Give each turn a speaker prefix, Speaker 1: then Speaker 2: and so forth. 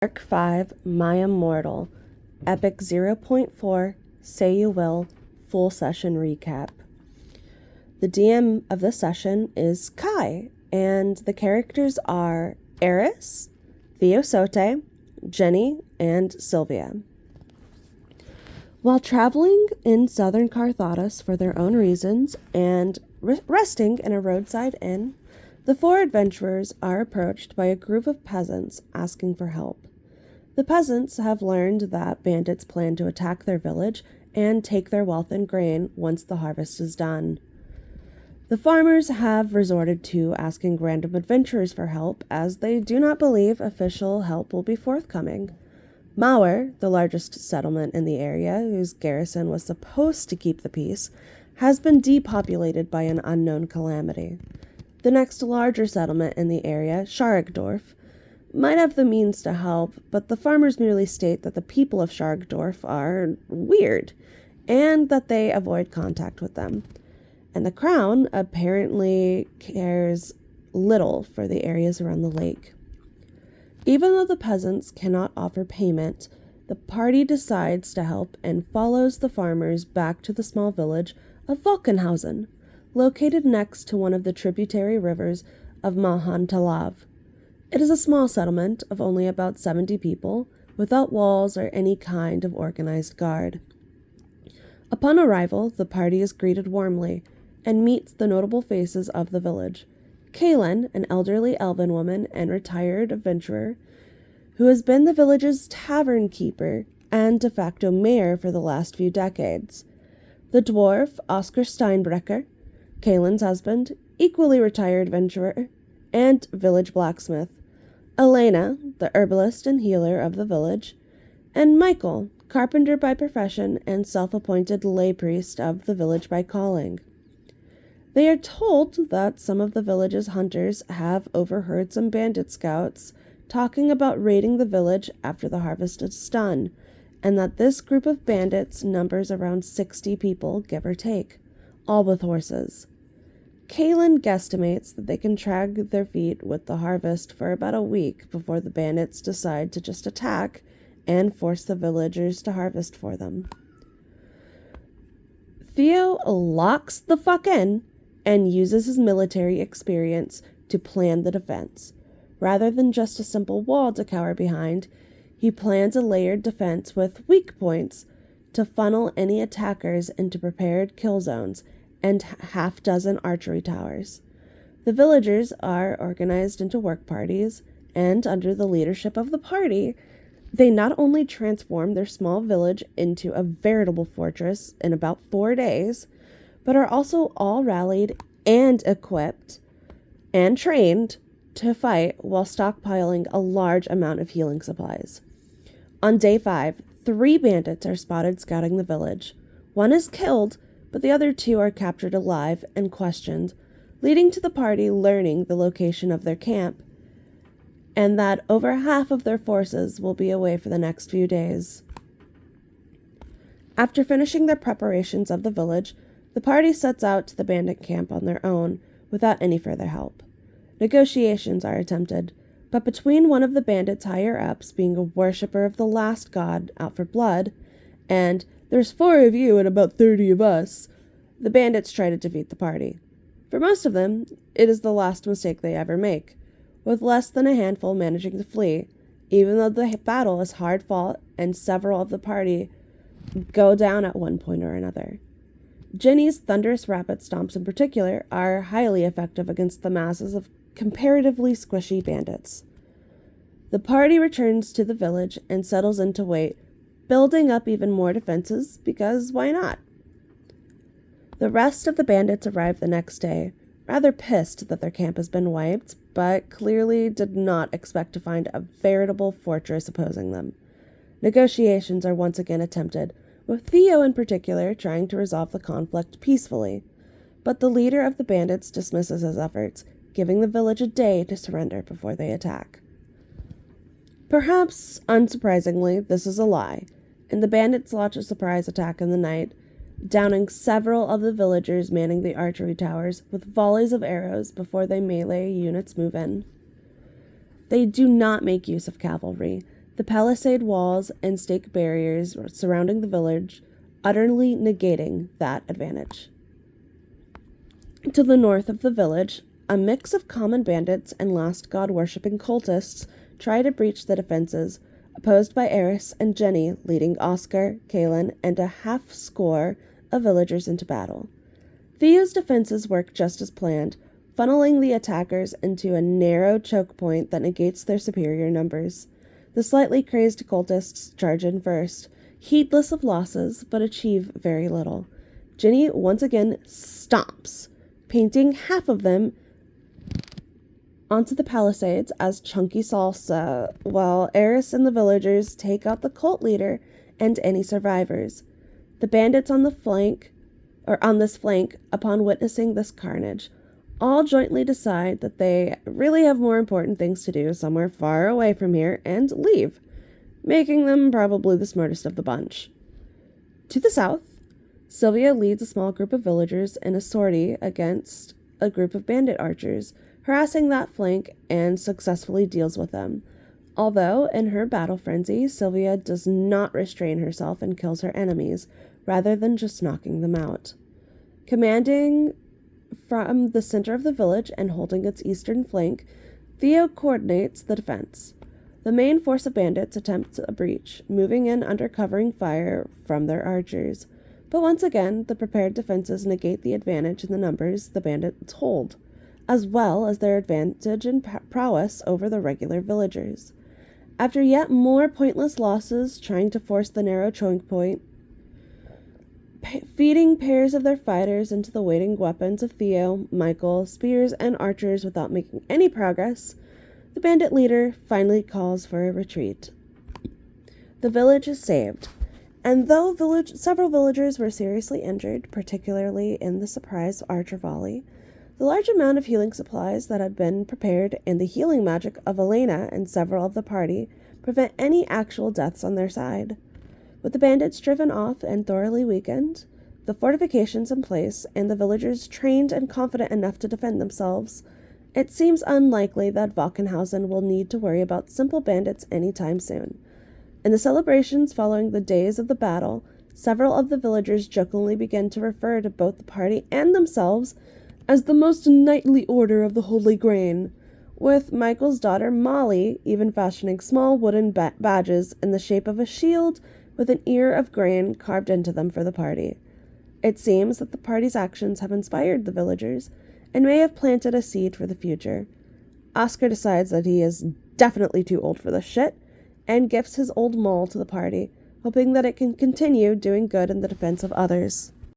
Speaker 1: Arc 5, My Immortal, Epic 0.4, Say You Will, Full Session Recap. The DM of this session is Kai, and the characters are Eris, Theosote, Jenny, and Sylvia. While traveling in southern Carthatus for their own reasons and resting in a roadside inn, the four adventurers are approached by a group of peasants asking for help. The peasants have learned that bandits plan to attack their village and take their wealth and grain once the harvest is done. The farmers have resorted to asking random adventurers for help, as they do not believe official help will be forthcoming. Mauer, the largest settlement in the area, whose garrison was supposed to keep the peace, has been depopulated by an unknown calamity. The next larger settlement in the area, Scharigdorf, might have the means to help, but the farmers merely state that the people of Scharigdorf are weird, and that they avoid contact with them. And the crown apparently cares little for the areas around the lake. Even though the peasants cannot offer payment, the party decides to help and follows the farmers back to the small village of Volkenhausen, located next to one of the tributary rivers of Mahan Talav. It is a small settlement of only about 70 people, without walls or any kind of organized guard. Upon arrival, the party is greeted warmly and meets the notable faces of the village. Kaylin, an elderly elven woman and retired adventurer, who has been the village's tavern keeper and de facto mayor for the last few decades. The dwarf, Oscar Steinbrecher, Kaylin's husband, equally retired adventurer, and village blacksmith. Elena, the herbalist and healer of the village, and Michael, carpenter by profession and self-appointed lay priest of the village by calling. They are told that some of the village's hunters have overheard some bandit scouts talking about raiding the village after the harvest is done, and that this group of bandits numbers around 60 people, give or take, all with horses. Kaylin guesstimates that they can drag their feet with the harvest for about a week before the bandits decide to just attack and force the villagers to harvest for them. Theo locks the fuck in and uses his military experience to plan the defense. Rather than just a simple wall to cower behind, he plans a layered defense with weak points to funnel any attackers into prepared kill zones and half-dozen archery towers. The villagers are organized into work parties, and under the leadership of the party, they not only transform their small village into a veritable fortress in about 4 days, but are also all rallied and equipped and trained to fight while stockpiling a large amount of healing supplies. On day 5, 3 bandits are spotted scouting the village. One is killed, but the other 2 are captured alive and questioned, leading to the party learning the location of their camp, and that over half of their forces will be away for the next few days. After finishing their preparations of the village, the party sets out to the bandit camp on their own, without any further help. Negotiations are attempted, but between one of the bandits' higher-ups being a worshipper of the last god out for blood, and "there's 4 of you and about 30 of us," the bandits try to defeat the party. For most of them, it is the last mistake they ever make, with less than a handful managing to flee, even though the battle is hard-fought and several of the party go down at one point or another. Jenny's thunderous rapid stomps in particular are highly effective against the masses of comparatively squishy bandits. The party returns to the village and settles in to wait, building up even more defenses, because why not? The rest of the bandits arrive the next day, rather pissed that their camp has been wiped, but clearly did not expect to find a veritable fortress opposing them. Negotiations are once again attempted, with Theo in particular trying to resolve the conflict peacefully, but the leader of the bandits dismisses his efforts, giving the village a day to surrender before they attack. Perhaps unsurprisingly, this is a lie, and the bandits launch a surprise attack in the night, downing several of the villagers manning the archery towers with volleys of arrows before the melee units move in. They do not make use of cavalry. the palisade walls and stake barriers surrounding the village, utterly negating that advantage. To the north of the village, a mix of common bandits and last god-worshipping cultists try to breach the defenses, opposed by Eris and Jenny leading Oscar, Kaelin, and a half-score of villagers into battle. Theo's defenses work just as planned, funneling the attackers into a narrow choke point that negates their superior numbers. The slightly crazed cultists charge in first, heedless of losses, but achieve very little. Jenny once again stomps, painting half of them onto the palisades as chunky salsa, while Eris and the villagers take out the cult leader and any survivors. The bandits on this flank, upon witnessing this carnage, all jointly decide that they really have more important things to do somewhere far away from here and leave, making them probably the smartest of the bunch. To the south, Sylvia leads a small group of villagers in a sortie against a group of bandit archers, harassing that flank and successfully deals with them. Although, in her battle frenzy, Sylvia does not restrain herself and kills her enemies, rather than just knocking them out. Commanding from the center of the village and holding its eastern flank, Theo coordinates the defense. The main force of bandits attempts a breach, moving in under covering fire from their archers. But once again, the prepared defenses negate the advantage in the numbers the bandits hold, as well as their advantage in prowess over the regular villagers. After yet more pointless losses trying to force the narrow choke point, feeding pairs of their fighters into the waiting weapons of Theo, Michael, spears, and archers without making any progress, the bandit leader finally calls for a retreat. The village is saved, and though several villagers were seriously injured, particularly in the surprise archer volley, the large amount of healing supplies that had been prepared and the healing magic of Elena and several of the party prevent any actual deaths on their side. With the bandits driven off and thoroughly weakened, the fortifications in place, and the villagers trained and confident enough to defend themselves, it seems unlikely that Wachenhausen will need to worry about simple bandits anytime soon. In the celebrations following the days of the battle, several of the villagers jokingly begin to refer to both the party and themselves as the most knightly order of the Holy Grain, with Michael's daughter Molly even fashioning small wooden badges in the shape of a shield with an ear of grain carved into them for the party. It seems that the party's actions have inspired the villagers and may have planted a seed for the future. Oscar decides that he is definitely too old for this shit and gifts his old mole to the party, hoping that it can continue doing good in the defense of others.